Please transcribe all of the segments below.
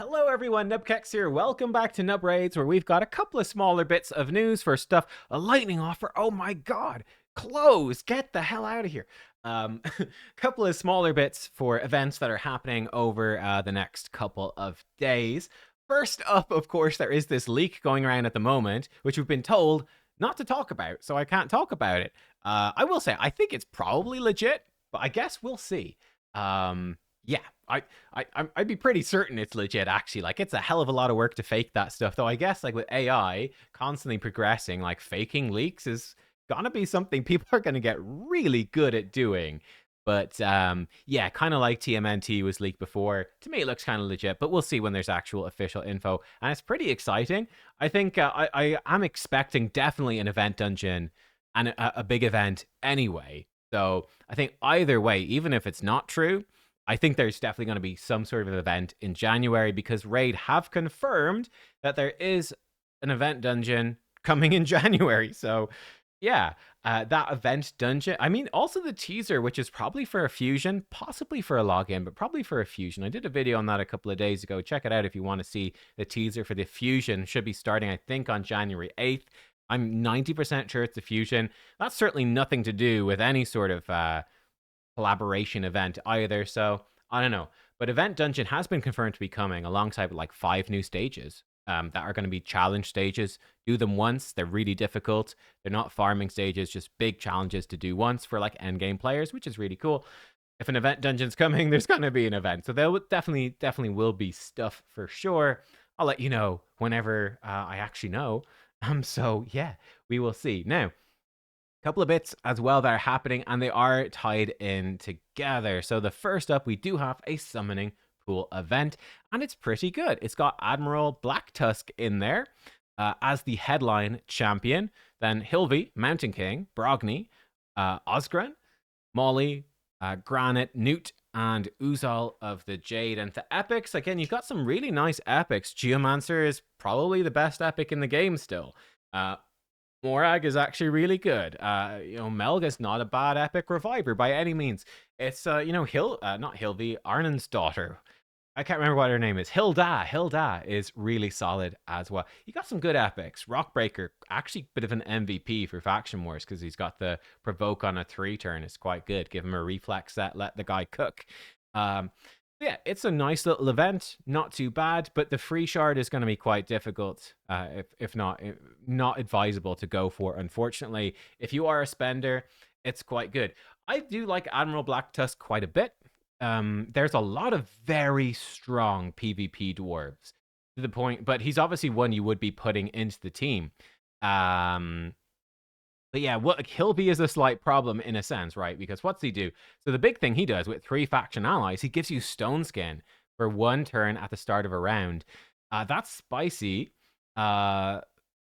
Hello everyone, nubkeks here. Welcome back to Nub Raids, where we've got a couple of smaller bits of news for stuff. A lightning offer. Oh my god. Close. Get the hell out of here. A couple of smaller bits for events that are happening over the next couple of days. First up, of course, there is this leak going around at the moment, which we've been told not to talk about, so I can't talk about it. I will say, I think it's probably legit, but I guess we'll see. Yeah, I'd be pretty certain it's legit, actually. Like, it's a hell of a lot of work to fake that stuff. Though I guess, like, with AI constantly progressing, like, faking leaks is gonna be something people are gonna get really good at doing. But, yeah, kind of like TMNT was leaked before. To me, it looks kind of legit, but we'll see when there's actual official info. And it's pretty exciting. I think I am expecting definitely an event dungeon and a big event anyway. So I think either way, even if it's not true, I think there's definitely going to be some sort of event in January because Raid have confirmed that there is an event dungeon coming in January. So, yeah, that event dungeon. I mean, also the teaser, which is probably for a fusion, possibly for a login, but probably for a fusion. I did a video on that a couple of days ago. Check it out if you want to see the teaser for the fusion. Should be starting, I think, on January 8th. I'm 90% sure it's a fusion. That's certainly nothing to do with any sort of collaboration event either. So I don't know. But Event Dungeon has been confirmed to be coming alongside like 5 new stages that are going to be challenge stages. Do them once. They're really difficult. They're not farming stages, just big challenges to do once for like endgame players, which is really cool. If an event dungeon's coming, there's going to be an event. So there definitely will be stuff for sure. I'll let you know whenever I actually know. So yeah, we will see. Now, couple of bits as well that are happening, and they are tied in together. So the first up, we do have a summoning pool event, and it's pretty good. It's got Admiral Blacktusk in there as the headline champion. Then Hilvy, Mountain King, Brogni, Osgren, Molly, Granite, Newt, and Uzal of the Jade. And the epics, again, you've got some really nice epics. Geomancer is probably the best epic in the game still. Morag is actually really good. Melga's not a bad epic reviver by any means. It's not Hilvi, Arnon's daughter. I can't remember what her name is. Hilda is really solid as well. You got some good epics. Rockbreaker, actually a bit of an MVP for Faction Wars because he's got the provoke on a 3-turn. It's quite good. Give him a reflex set, let the guy cook. Yeah, it's a nice little event, not too bad, but the free shard is going to be quite difficult, if not advisable to go for. Unfortunately, if you are a spender, it's quite good. I do like Admiral Blacktusk quite a bit. There's a lot of very strong PvP dwarves to the point, but he's obviously one you would be putting into the team. But yeah, Hilby is a slight problem in a sense, right? Because what's he do? So the big thing he does with 3 faction allies, he gives you Stone Skin for 1 turn at the start of a round. That's spicy, but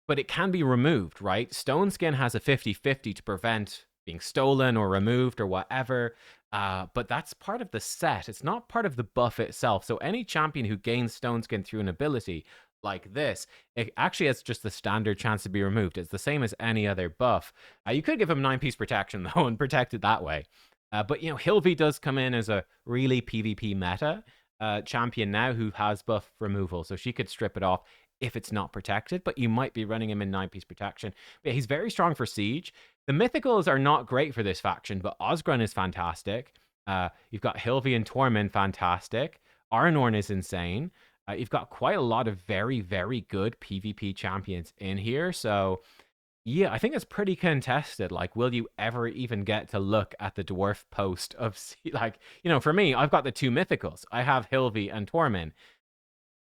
it can be removed, right? Stone Skin has a 50-50 to prevent being stolen or removed or whatever. But that's part of the set. It's not part of the buff itself. So any champion who gains Stone Skin through an ability like this, it actually has just the standard chance to be removed. It's the same as any other buff. You could give him 9-piece protection though and protect it that way. But Hilvy does come in as a really PvP meta champion now who has buff removal, so she could strip it off if it's not protected, but you might be running him in 9-piece protection. But yeah, he's very strong for siege. The mythicals are not great for this faction, but Osgren is fantastic. You've got Hilvy and Tormund, fantastic. Arnorn is insane. You've got quite a lot of very, very good PvP champions in here. So, yeah, I think it's pretty contested. Like, will you ever even get to look at the dwarf post of, like, for me, I've got the 2 mythicals. I have Hilvy and Tormund.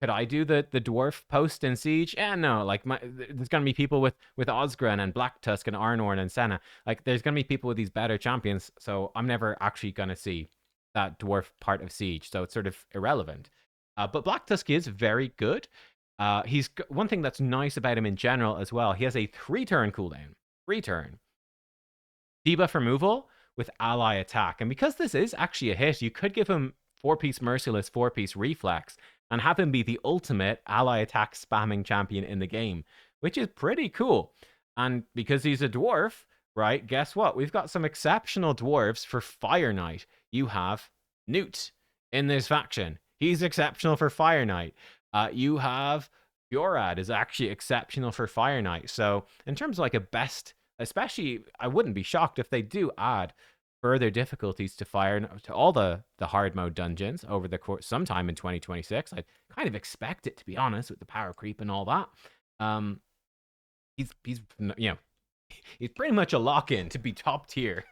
Could I do the dwarf post in Siege? Yeah, no. Like, there's going to be people with Osgren and Blacktusk and Arnorn and Senna. Like, there's going to be people with these better champions. So I'm never actually going to see that dwarf part of Siege. So it's sort of irrelevant. But Blacktusk is very good. He's one thing that's nice about him in general as well. He has a 3-turn cooldown. 3-turn. Debuff removal with ally attack. And because this is actually a hit, you could give him 4-piece merciless, 4-piece reflex, and have him be the ultimate ally attack spamming champion in the game, which is pretty cool. And because he's a dwarf, right, guess what? We've got some exceptional dwarves for Fire Knight. You have Newt in this faction. He's exceptional for Fire Knight. You have Fiorad is actually exceptional for Fire Knight. So in terms of like a best, especially, I wouldn't be shocked if they do add further difficulties to all the hard mode dungeons over the course sometime in 2026. I kind of expect it, to be honest, with the power creep and all that. Um, he's he's pretty much a lock-in to be top tier.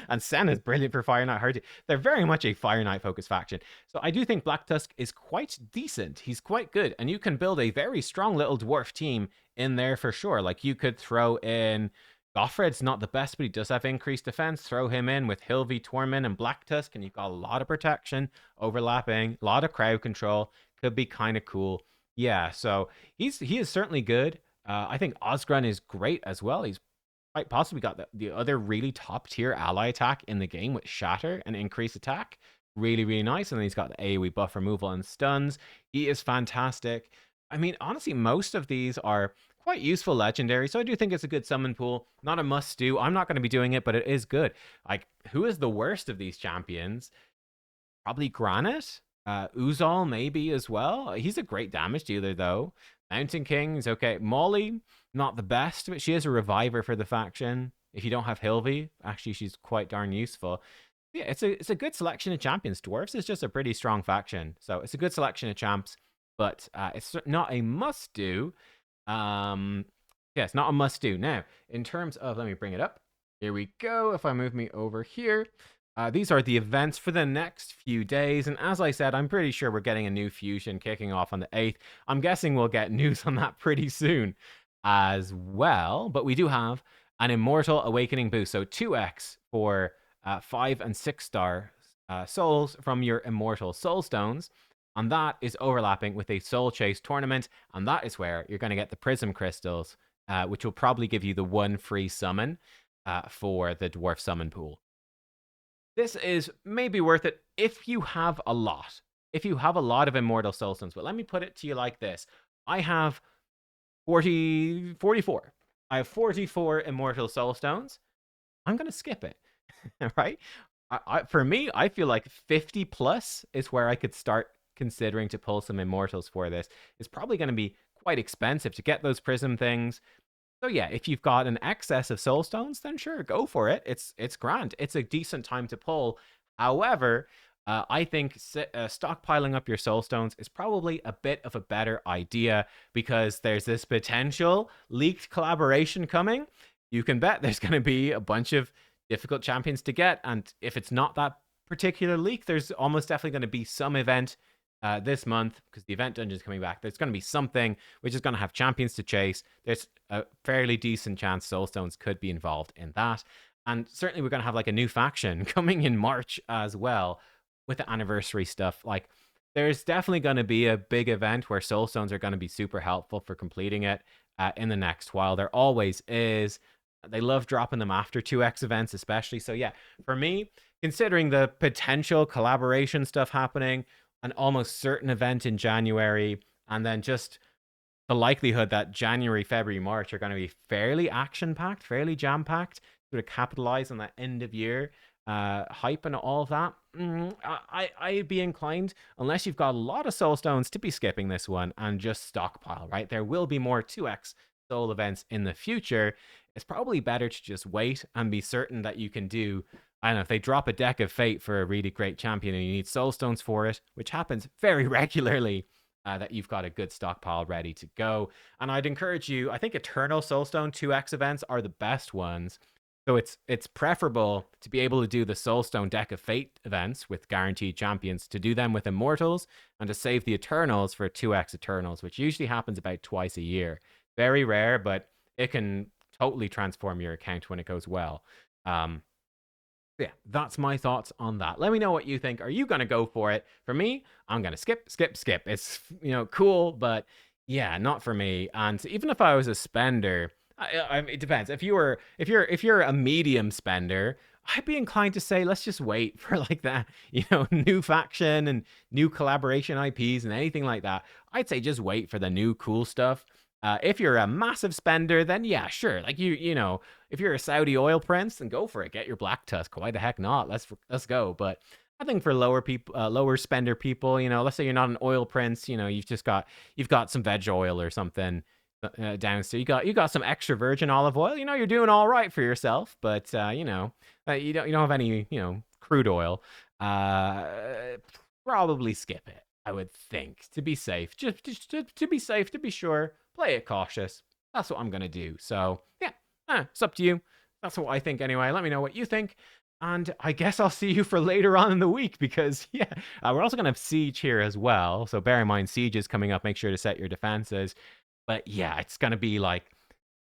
And Senna's brilliant for Fire Knight. They're very much a Fire Knight focused faction. So I do think Black Tusk is quite decent. He's quite good. And you can build a very strong little dwarf team in there for sure. Like you could throw in Goffred's not the best, but he does have increased defense. Throw him in with Hilvi, Tormund, and Black Tusk, and you've got a lot of protection, overlapping, a lot of crowd control. Could be kind of cool. Yeah, so he is certainly good. I think Osgren is great as well. He's quite possibly got the other really top tier ally attack in the game with Shatter and increased attack. Really, really nice. And then he's got the AoE buff removal and stuns. He is fantastic. I mean, honestly, most of these are quite useful legendary, so I do think it's a good summon pool. Not a must do. I'm not going to be doing it, but it is good. Like, who is the worst of these champions? Probably Granite. Uzal maybe as well. He's a great damage dealer though. Mountain King is okay. Molly, not the best, but she is a reviver for the faction. If you don't have Hilvi, actually she's quite darn useful. Yeah, it's a good selection of champions. Dwarves is just a pretty strong faction, so it's a good selection of champs, but it's not a must do. Yeah, it's not a must do. Now, in terms of, let me bring it up. Here we go. If I move me over here. These are the events for the next few days, and as I said, I'm pretty sure we're getting a new fusion kicking off on the 8th. I'm guessing we'll get news on that pretty soon as well, but we do have an Immortal Awakening boost, so 2x for 5 and 6 star souls from your Immortal Soul Stones, and that is overlapping with a Soul Chase tournament, and that is where you're going to get the Prism Crystals, which will probably give you the one free summon for the Dwarf Summon pool. This is maybe worth it if you have a lot. If you have a lot of Immortal Soul Stones. But let me put it to you like this. I have 44. I have 44 Immortal Soul Stones. I'm going to skip it, right? For me, I feel like 50 plus is where I could start considering to pull some Immortals for this. It's probably going to be quite expensive to get those Prism things. So yeah, if you've got an excess of soul stones, then sure, go for it. It's grand. It's a decent time to pull. However, I think stockpiling up your soul stones is probably a bit of a better idea because there's this potential leaked collaboration coming. You can bet there's going to be a bunch of difficult champions to get, and if it's not that particular leak, there's almost definitely going to be some event this month, because the event dungeon is coming back. There's going to be something which is going to have champions to chase. There's a fairly decent chance Soulstones could be involved in that. And certainly we're going to have like a new faction coming in March as well with the anniversary stuff. Like, there's definitely going to be a big event where Soulstones are going to be super helpful for completing it in the next while. There always is. They love dropping them after 2x events especially. So yeah, for me, considering the potential collaboration stuff happening, an almost certain event in January, and then just the likelihood that January, February, March are going to be fairly action-packed, fairly jam-packed, sort of capitalize on that end-of-year hype and all of that. I'd be inclined, unless you've got a lot of soul stones, to be skipping this one and just stockpile, right? There will be more 2x soul events in the future. It's probably better to just wait and be certain that you can do, I don't know, if they drop a deck of Fate for a really great champion and you need soul stones for it, which happens very regularly, that you've got a good stockpile ready to go. And I'd encourage you, I think Eternal Soulstone 2x events are the best ones. So it's preferable to be able to do the Soulstone deck of Fate events with guaranteed champions, to do them with Immortals, and to save the Eternals for 2x Eternals, which usually happens about twice a year. Very rare, but it can totally transform your account when it goes well. Yeah, that's my thoughts on that. Let me know what you think. Are you going to go for it? For me, I'm going to skip. It's, cool, but yeah, not for me. And even if I was a spender, it depends. If you're a medium spender, I'd be inclined to say, let's just wait for like that, new faction and new collaboration IPs and anything like that. I'd say just wait for the new cool stuff. If you're a massive spender, then yeah, sure. Like if you're a Saudi oil prince, then go for it. Get your Black Tusk. Why the heck not? Let's go. But I think for lower people, lower spender people, let's say you're not an oil prince, you've got some veg oil or something downstairs. You got some extra virgin olive oil. You're doing all right for yourself, but you don't have any crude oil. Uh, Probably skip it. I would think to be safe, just to be safe, to be sure. Play it cautious. That's what I'm gonna do. So yeah, it's up to you. That's what I think anyway. Let me know what you think. And I guess I'll see you for later on in the week because, yeah, we're also going to have Siege here as well. So bear in mind, Siege is coming up. Make sure to set your defenses. But yeah, it's going to be like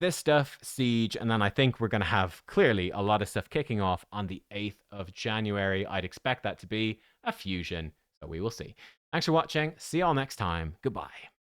this stuff, Siege. And then I think we're going to have clearly a lot of stuff kicking off on the 8th of January. I'd expect that to be a fusion. So we will see. Thanks for watching. See y'all next time. Goodbye.